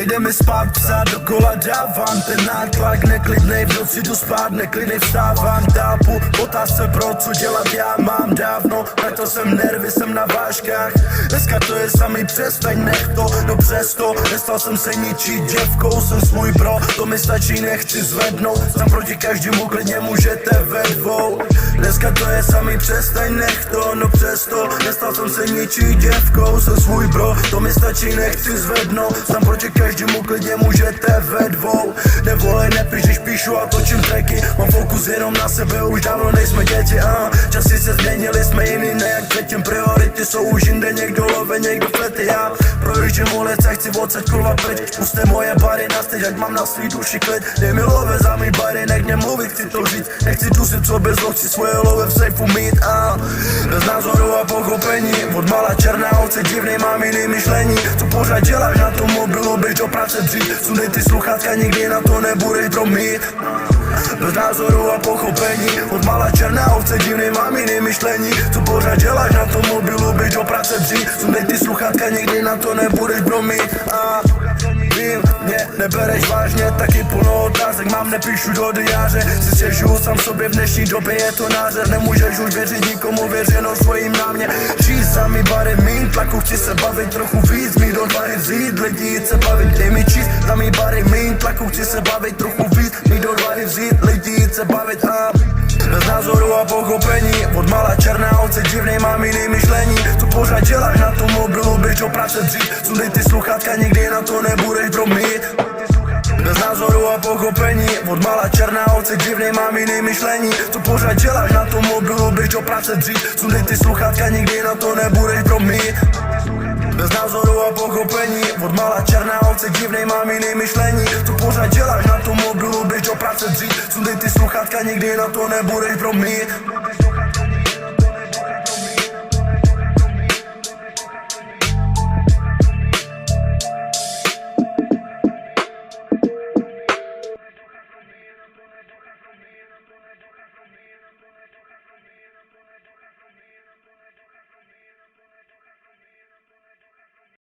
nejde mi spát, psát dokola dávám ten nátlak, neklidnej v noci jdu spát, neklidnej vstávám, tápu, otázce pro co dělat já mám dávno, proto jsem nervy, jsem na vážkách, dneska to je samý, přestaň, nech to, no přesto, nestal jsem se ničí děvkou, jsem svůj bro, to mi stačí, nechci zvednout, tam proti každému klidně můžete ve dvou, dneska to je samý, přestaň, nech to, no přesto, nestal jsem se ničí děvkou, jsem svůj bro, to mi stačí, nechci zvednout, tam proti každému klidně můžete ve dvou, nevolej, nepiš, když píšu a točím tracky, mám fokus jenom na sebe, už dávno nejsme děti, časy se změnily, jsme jiný, ne jak předtím, priority jsou už jinde, někdo love, někdo flety, já projíždím ulice, chci odsaď kurva pryč, puste moje bary na styč, ať mám na svý duši klid, dej mi love za mý bary, nech mě mluvit, chci to říct, nechci dusit co bez chci svoje love v sejfu mít, bez názoru a pochopení, od mala černá ovce, divnej mám jiný myšlení, co pořád děláš na tom mobilu, běž do práce dřív, sundej ty sluchátka, nikdy na to nebudeš bromít. Bez názoru a pochopení, od mala černá ovce, divnej mám jiný myšlení, co pořád děláš na tom mobilu, běž do práce dřív, sundej ty sluchátka, nikdy na to nebudeš bromít. Vím, mě nebereš vážně, taky plno otázek mám, nepíšu do diáře, si stěžuju sám sobě, v dnešní době je to nářad, nemůžeš už věřit nikomu, věř jenom svojím námě, žij sami bary, mín tlaku, chci se bavit trochu víc, mít odvahy vzít, lidi jít se bavit, dej mi číst, sami bary, mín tlaku, chci se bavit trochu víc, mít odvahy vzít, lidi jít se bavit, bez názoru a pochopení, od mala černá ovce, divnej mám jiný myšlení, co pořád děláš na tom mobilu, běž do práce dřív, sundej ty sluchátka, nikdy na to nebudeš bromít. Bez názoru a pochopení, od mala černá ovce, divnej mám jiný myšlení, co pořád děláš na tom mobilu, běž do práce dřív, sundej ty sluchátka, nikdy na to nebudeš bromít. Bez názoru a pochopení, od mala černá ovce, divnej mám jiný myšlení, co pořád děláš na tom mobilu, běž do práce dřív, sundej ty sluchátka, nikdy na to nebudeš bromít.